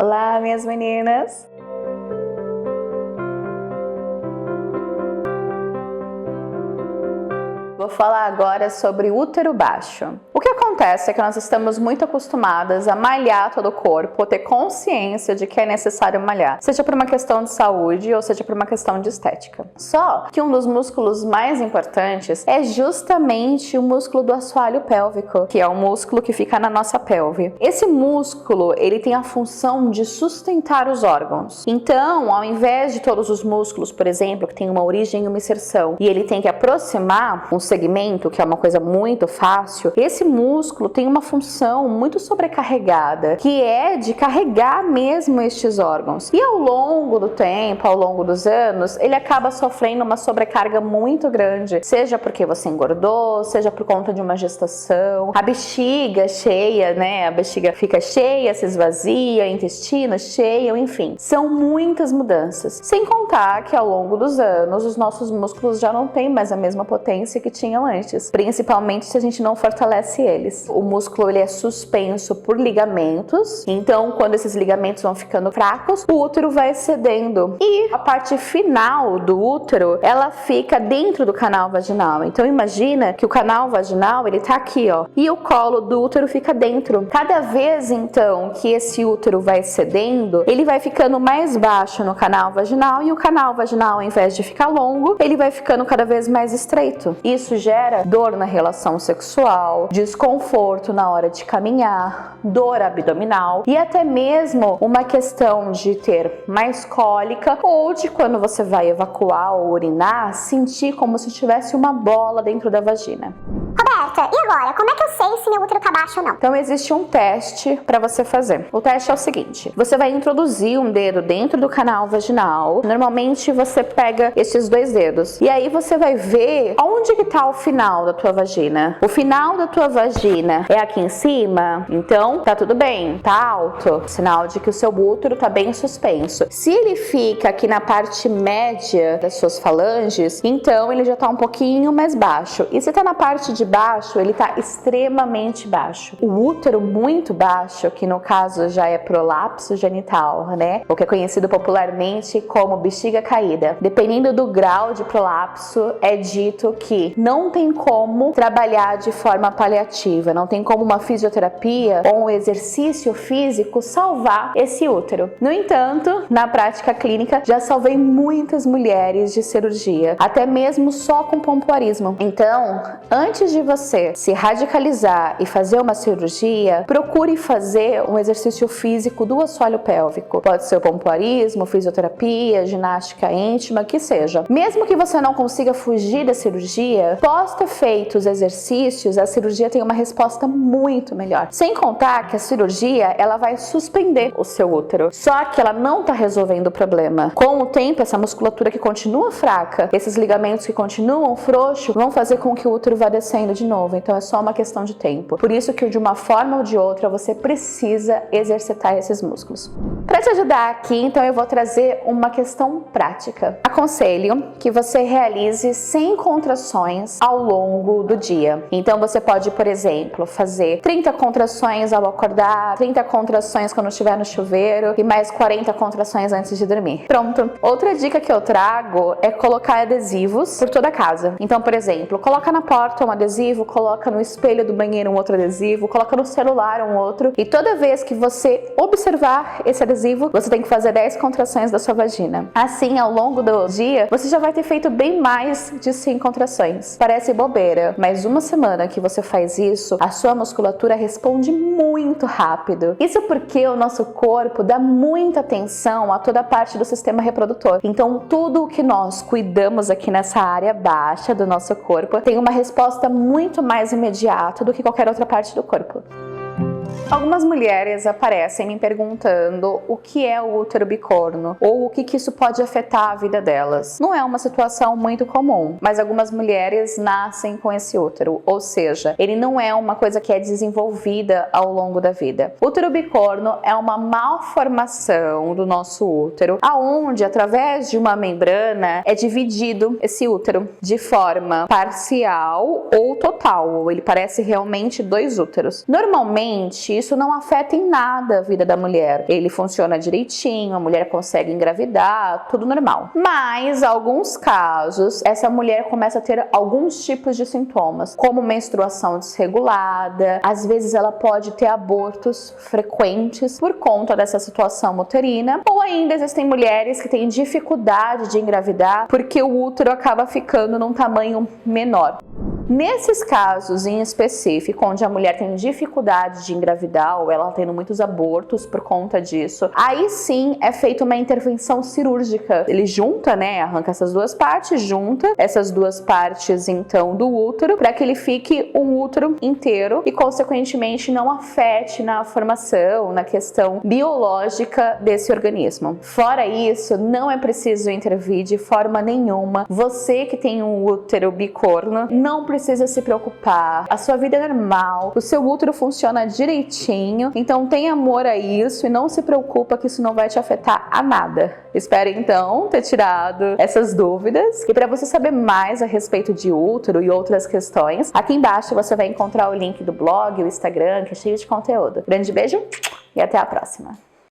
Olá, minhas meninas! Vou falar agora sobre útero baixo. O que acontece é que nós estamos muito acostumadas a malhar todo o corpo, ter consciência de que é necessário malhar, seja por uma questão de saúde ou seja por uma questão de estética. Só que um dos músculos mais importantes é justamente o músculo do assoalho pélvico, que é o músculo que fica na nossa pelve. Esse músculo, ele tem a função de sustentar os órgãos. Então, ao invés de todos os músculos, por exemplo, que tem uma origem e uma inserção, e ele tem que aproximar um segmento, que é uma coisa muito fácil, esse músculo tem uma função muito sobrecarregada, que é de carregar mesmo estes órgãos. E ao longo do tempo, ao longo dos anos, ele acaba sofrendo uma sobrecarga muito grande, seja porque você engordou, seja por conta de uma gestação, a bexiga cheia, né? A bexiga fica cheia, se esvazia, intestino cheio, enfim. São muitas mudanças. Sem contar que ao longo dos anos, os nossos músculos já não têm mais a mesma potência que tinham antes, principalmente se a gente não fortalece eles. O músculo ele é suspenso por ligamentos, então quando esses ligamentos vão ficando fracos, o útero vai cedendo e a parte final do útero, ela fica dentro do canal vaginal. Então imagina que o canal vaginal, ele tá aqui, ó, e o colo do útero fica dentro. Cada vez então que esse útero vai cedendo, ele vai ficando mais baixo no canal vaginal e o canal vaginal, ao invés de ficar longo, ele vai ficando cada vez mais estreito. Isso gera dor na relação sexual, desconforto na hora de caminhar, dor abdominal e até mesmo uma questão de ter mais cólica ou de quando você vai evacuar ou urinar, sentir como se tivesse uma bola dentro da vagina. Roberta, e agora? Como é que eu sei se meu útero tá baixo ou não? Então existe um teste para você fazer. O teste é o seguinte: você vai introduzir um dedo dentro do canal vaginal. Normalmente você pega esses dois dedos e aí você vai ver onde que tá o final da tua vagina. O final da tua vagina é aqui em cima, então tá tudo bem, tá alto, sinal de que o seu útero tá bem suspenso. Se ele fica aqui na parte média das suas falanges, então ele já tá um pouquinho mais baixo. E se tá na parte de baixo, ele tá extremamente baixo. O útero muito baixo, que no caso já é prolapso genital, né? O que é conhecido popularmente como bexiga caída. Dependendo do grau de prolapso, é dito que não tem como trabalhar de forma paliativa, não tem como uma fisioterapia ou um exercício físico salvar esse útero. No entanto, na prática clínica, já salvei muitas mulheres de cirurgia, até mesmo só com pompoarismo. Então, antes de você se radicalizar e fazer uma cirurgia, procure fazer um exercício físico do assoalho pélvico. Pode ser o pompoarismo, fisioterapia, ginástica íntima, que seja. Mesmo que você não consiga fugir da cirurgia, após ter feito os exercícios, a cirurgia tem uma resposta muito melhor. Sem contar que a cirurgia, ela vai suspender o seu útero. Só que ela não está resolvendo o problema. Com o tempo, essa musculatura que continua fraca, esses ligamentos que continuam frouxos, vão fazer com que o útero vá descendo de novo. Então é só uma questão de tempo. Por isso que de uma forma ou de outra, você precisa exercitar esses músculos. Para te ajudar aqui, então eu vou trazer uma questão prática. Aconselho que você realize 100 contrações ao longo do dia. Então você pode, por exemplo, fazer 30 contrações ao acordar, 30 contrações quando estiver no chuveiro e mais 40 contrações antes de dormir. Pronto. Outra dica que eu trago é colocar adesivos por toda a casa. Então, por exemplo, coloca na porta um adesivo, coloca no espelho do banheiro um outro adesivo, coloca no celular um outro e toda vez que você observar esse adesivo, você tem que fazer 10 contrações da sua vagina. Assim, ao longo do dia, você já vai ter feito bem mais de 100 contrações. Parece bobeira, mas uma semana que você faz isso, a sua musculatura responde muito rápido. Isso porque o nosso corpo dá muita atenção a toda a parte do sistema reprodutor. Então, tudo o que nós cuidamos aqui nessa área baixa do nosso corpo tem uma resposta muito mais imediata do que qualquer outra parte do corpo. Algumas mulheres aparecem me perguntando o que é o útero bicorno ou o que isso pode afetar a vida delas. Não é uma situação muito comum, mas algumas mulheres nascem com esse útero, ou seja, ele não é uma coisa que é desenvolvida ao longo da vida. O útero bicorno é uma malformação do nosso útero, aonde através de uma membrana é dividido esse útero de forma parcial ou total, ou ele parece realmente dois úteros. Normalmente isso não afeta em nada a vida da mulher. Ele funciona direitinho, a mulher consegue engravidar, tudo normal. Mas, em alguns casos, essa mulher começa a ter alguns tipos de sintomas, como menstruação desregulada, às vezes ela pode ter abortos frequentes por conta dessa situação uterina, ou ainda existem mulheres que têm dificuldade de engravidar porque o útero acaba ficando num tamanho menor. Nesses casos em específico, onde a mulher tem dificuldade de engravidar ou ela tendo muitos abortos por conta disso, aí sim é feita uma intervenção cirúrgica. Ele junta, arranca essas duas partes, junta essas duas partes então do útero para que ele fique um útero inteiro e consequentemente não afete na formação, na questão biológica desse organismo. Fora isso, não é preciso intervir de forma nenhuma. Você que tem um útero bicorno, não precisa se preocupar, a sua vida é normal, o seu útero funciona direitinho, então tenha amor a isso e não se preocupa que isso não vai te afetar a nada. Espero então ter tirado essas dúvidas e para você saber mais a respeito de útero e outras questões, aqui embaixo você vai encontrar o link do blog, o Instagram, que é cheio de conteúdo. Grande beijo e até a próxima!